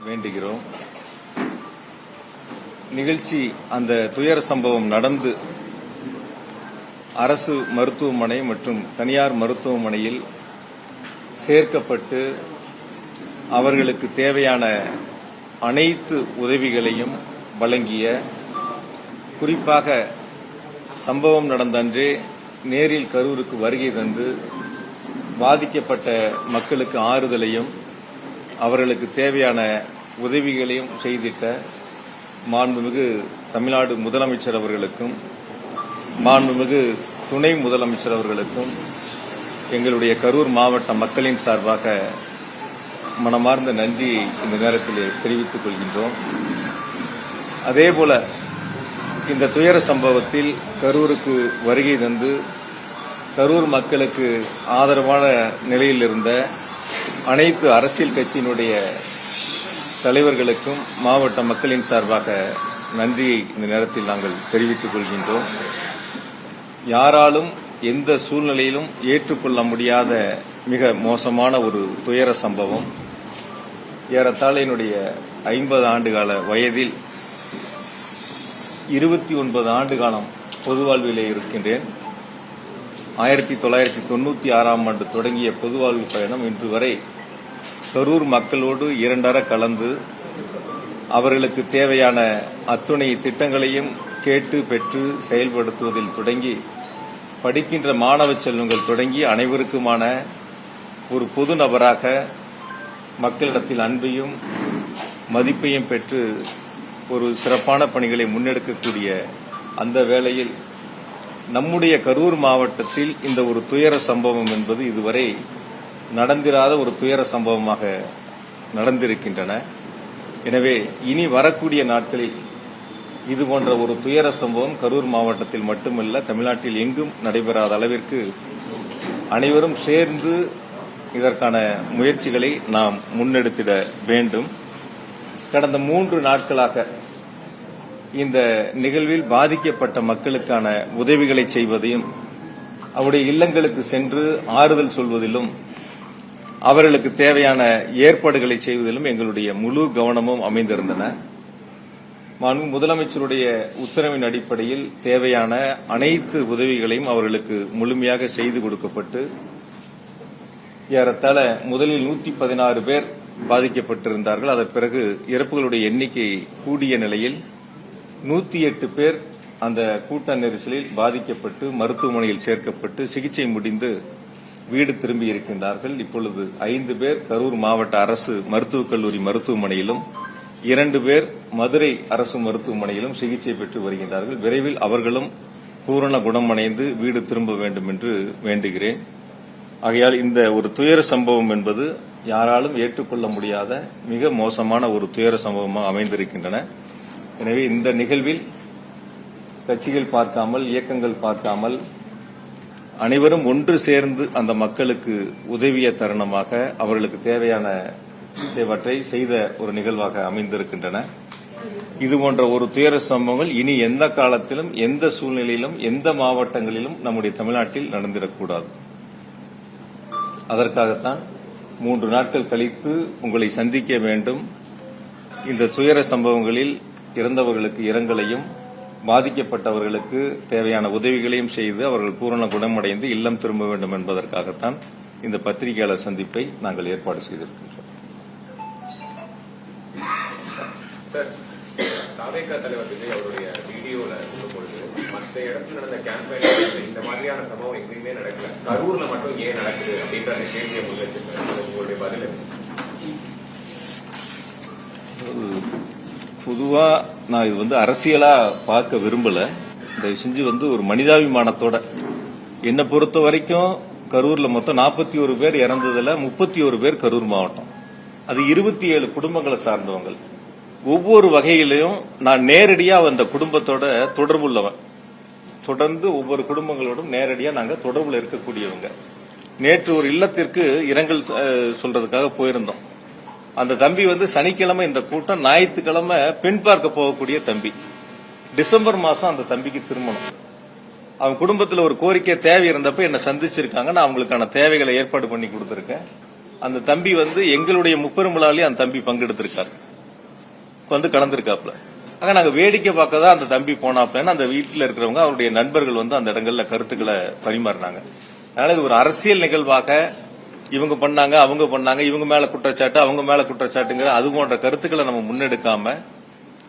வேண்டுகிறோம். நிகழ்ச்சி அந்த துயர சம்பவம் நடந்து அரசு மருத்துவமனை மற்றும் தனியார் மருத்துவமனையில் சேர்க்கப்பட்டு அவர்களுக்கு தேவையான அனைத்து உதவிகளையும் வழங்கிய, குறிப்பாக சம்பவம் நடந்த அன்றே நேரில் கரூருக்கு வருகை தந்து பாதிக்கப்பட்ட மக்களுக்கு ஆறுதலையும் அவர்களுக்கு தேவையான உதவிகளையும் செய்திட்ட மாண்புமிகு தமிழ்நாடு முதலமைச்சர் அவர்களுக்கும் மாண்புமிகு துணை முதலமைச்சர் அவர்களுக்கும் எங்களுடைய கரூர் மாவட்ட மக்களின் சார்பாக மனமார்ந்த நன்றியை இந்த நேரத்தில் தெரிவித்துக் கொள்கின்றோம். அதேபோல இந்த துயர சம்பவத்தில் கரூருக்கு வருகை தந்து கரூர் மக்களுக்கு ஆதரவான நிலையில் இருந்த அனைத்து அரசியல் கட்சியினுடைய தலைவர்களுக்கும் மாவட்ட மக்களின் சார்பாக நன்றியை இந்த நேரத்தில் நாங்கள் தெரிவித்துக் கொள்கின்றோம். யாராலும் எந்த சூழ்நிலையிலும் ஏற்றுக்கொள்ள முடியாத மிக மோசமான ஒரு துயர சம்பவம். ஏறத்தாழ என்னுடைய 50 ஆண்டுகால வயதில் 29 ஆண்டு காலம் பொது வாழ்விலே இருக்கின்றேன். 1996ஆம் ஆண்டு தொடங்கிய பொதுவாழ்வு பயணம் இன்று வரை கரூர் மக்களோடு இரண்டர கலந்து அவர்களுக்கு தேவையான அத்துணை திட்டங்களையும் கேட்டு பெற்று செயல்படுத்துவதில் தொடங்கி படிக்கின்ற மாணவ செல்வங்கள் தொடங்கி அனைவருக்குமான ஒரு பொது நபராக மக்களிடத்தில் அன்பையும் மதிப்பையும் பெற்று ஒரு சிறப்பான பணிகளை முன்னெடுக்கக்கூடிய அந்த வேளையில் நம்முடைய கரூர் மாவட்டத்தில் இந்த ஒரு துயர சம்பவம் என்பது இதுவரை நடந்திராத ஒரு துயர சம்பவமாக நடந்திருக்கின்றன. எனவே இனி வரக்கூடிய நாட்களில் இதுபோன்ற ஒரு துயர சம்பவம் கரூர் மாவட்டத்தில் மட்டுமல்ல, தமிழ்நாட்டில் எங்கும் நடைபெறாத அளவிற்கு அனைவரும் சேர்ந்து இதற்கான முயற்சிகளை நாம் முன்னெடுத்திட வேண்டும். கடந்த 3 நாட்களாக இந்த நிகழ்வில் பாதிக்கப்பட்ட மக்களுக்கான உதவிகளை செய்வதையும் அவருடைய இல்லங்களுக்கு சென்று ஆறுதல் சொல்வதிலும் அவர்களுக்கு தேவையான ஏற்பாடுகளை செய்வதிலும் எங்களுடைய முழு கவனமும் அமைந்திருந்தன. முதலமைச்சருடைய உத்தரவின் அடிப்படையில் தேவையான அனைத்து உதவிகளையும் அவர்களுக்கு முழுமையாக செய்து கொடுக்கப்பட்டு ஏறத்தாழ முதலில் 116 பேர் பாதிக்கப்பட்டிருந்தார்கள். அதன் பிறகு இறப்புகளுடைய எண்ணிக்கை கூடிய நிலையில் 108 பேர் அந்த கூட்ட நெரிசலில் பாதிக்கப்பட்டு மருத்துவமனையில் சேர்க்கப்பட்டு சிகிச்சை முடிந்து வீடு திரும்பி இருக்கின்றார்கள். இப்பொழுது 5 பேர் கரூர் மாவட்ட அரசு மருத்துவக் கல்லூரி மருத்துவமனையிலும் 2 பேர் மதுரை அரசு மருத்துவமனையிலும் சிகிச்சை பெற்று வருகின்றார்கள். விரைவில் அவர்களும் பூரண குணமடைந்து வீடு திரும்ப வேண்டும் என்று வேண்டுகிறேன். ஆகையால் இந்த ஒரு துயர சம்பவம் என்பது யாராலும் ஏற்றுக்கொள்ள முடியாத மிக மோசமான ஒரு துயர சம்பவமாக அமைந்திருக்கின்றன. எனவே இந்த நிகழ்வில் கட்சிகள் பார்க்காமல், இயக்கங்கள் பார்க்காமல் அனைவரும் ஒன்று சேர்ந்து அந்த மக்களுக்கு உதவிய தருணமாக அவர்களுக்கு தேவையான சிலவற்றை செய்த ஒரு நிகழ்வாக அமைந்திருக்கின்றன. இதுபோன்ற ஒரு துயர சம்பவங்கள் இனி எந்த காலத்திலும், எந்த சூழ்நிலையிலும், எந்த மாவட்டங்களிலும் நம்முடைய தமிழ்நாட்டில் நடந்திடக்கூடாது. அதற்காகத்தான் 3 நாட்கள் கழித்து உங்களை சந்திக்க வேண்டும். இந்த துயர சம்பவங்களில் இறந்தவர்களுக்கு இரங்கலையும் பாதிக்கப்பட்டவர்களுக்கு தேவையான உதவிகளையும் செய்து அவர்கள் பூரண குணமடைந்து இல்லம் திரும்ப வேண்டும் என்பதற்காகத்தான் இந்த பத்திரிகையாளர் சந்திப்பை நாங்கள் ஏற்பாடு செய்திருக்கின்றோம். தாவேகா தலைவர் விஜய் அவருடைய வீடியோல சொல்லும்பொழுது மற்ற இடத்துல நடந்த கேம்பெயின் இந்த மாதிரியான சம்பவம் எங்கேயுமே நடக்கல, கரூர்ல மட்டும் ஏன் நடக்குது அப்படின்ற அந்த கேள்வியை முன்வச்சிருக்காங்க. உங்களுடைய பதில்? பொதுவா நான் இது அரசியலா பார்க்க விரும்பல. தயவு செஞ்சு ஒரு மனிதாபிமானத்தோட, என்னை பொறுத்த வரைக்கும் கரூர்ல மொத்தம் 41 பேர் இறந்ததுல 31 பேர் கரூர் மாவட்டம். அது 27 குடும்பங்களை சார்ந்தவங்க. ஒவ்வொரு வகையிலையும் நான் நேரடியா அந்த குடும்பத்தோட தொடர்புள்ளவன். தொடர்ந்து ஒவ்வொரு குடும்பங்களோடும் நேரடியா நாங்க தொடர்புல இருக்கக்கூடியவங்க. நேற்று ஒரு இல்லத்திற்கு இரங்கல் சொல்றதுக்காக போயிருந்தோம். அந்த தம்பி சனிக்கிழமை இந்த கூட்டம், ஞாயிற்றுக்கிழமை பெண் பார்க்க போகக்கூடிய தம்பி. டிசம்பர் மாசம் அந்த தம்பிக்கு திருமணம். அவங்க குடும்பத்தில் ஒரு கோரிக்கை தேவை இருந்தப்ப என்னை சந்திச்சிருக்காங்க. நான் அவங்களுக்கான தேவைகளை ஏற்பாடு பண்ணி கொடுத்திருக்கேன். அந்த தம்பி எங்களுடைய முப்பெரும் விழாவிலேயே அந்த தம்பி பங்கெடுத்திருக்காரு. வந்து கலந்துருக்காப்ல. ஆக நாங்க வேடிக்கை பார்க்க தான் அந்த தம்பி போனாப்லன்னு அந்த வீட்டில் இருக்கிறவங்க அவருடைய நண்பர்கள் வந்து அந்த இடங்கள்ல கருத்துக்களை பரிமாறினாங்க. அதனால இது ஒரு அரசியல் நிகழ்வாக இவங்க பண்ணாங்க, அவங்க பண்ணாங்க, இவங்க மேல குற்றச்சாட்டு, அவங்க மேல குற்றச்சாட்டுங்கிற அது போன்ற கருத்துக்களை நம்ம முன்னெடுக்காம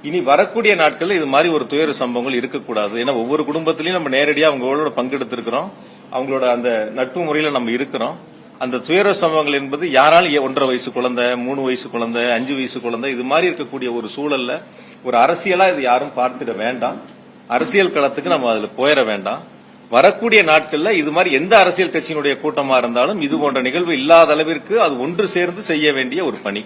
இனி வரக்கூடிய நாட்கள்ல இது மாதிரி ஒரு துயர சம்பவங்கள் இருக்கக்கூடாது. ஏன்னா ஒவ்வொரு குடும்பத்திலையும் நம்ம நேரடியா அவங்களோட பங்கெடுத்திருக்கிறோம், அவங்களோட அந்த நட்பு முறையில நம்ம இருக்கிறோம். அந்த துயர சம்பவங்கள் என்பது யாராலும் 1.5 வயசு குழந்தை, 3 வயசு குழந்தை, 5 வயசு குழந்தை இது மாதிரி இருக்கக்கூடிய ஒரு சூழல்ல ஒரு அரசியலா இது யாரும் பார்த்திட வேண்டாம். அரசியல் களத்துக்கு நம்ம அதுல போயிட வேண்டாம். வரக்கூடிய நாட்கள்ல இது மாதிரி எந்த அரசியல் கட்சியினுடைய கூட்டமா இருந்தாலும் இது போன்ற நிகழ்வு இல்லாத அளவிற்கு அது ஒன்று சேர்ந்து செய்ய வேண்டிய ஒரு பணி.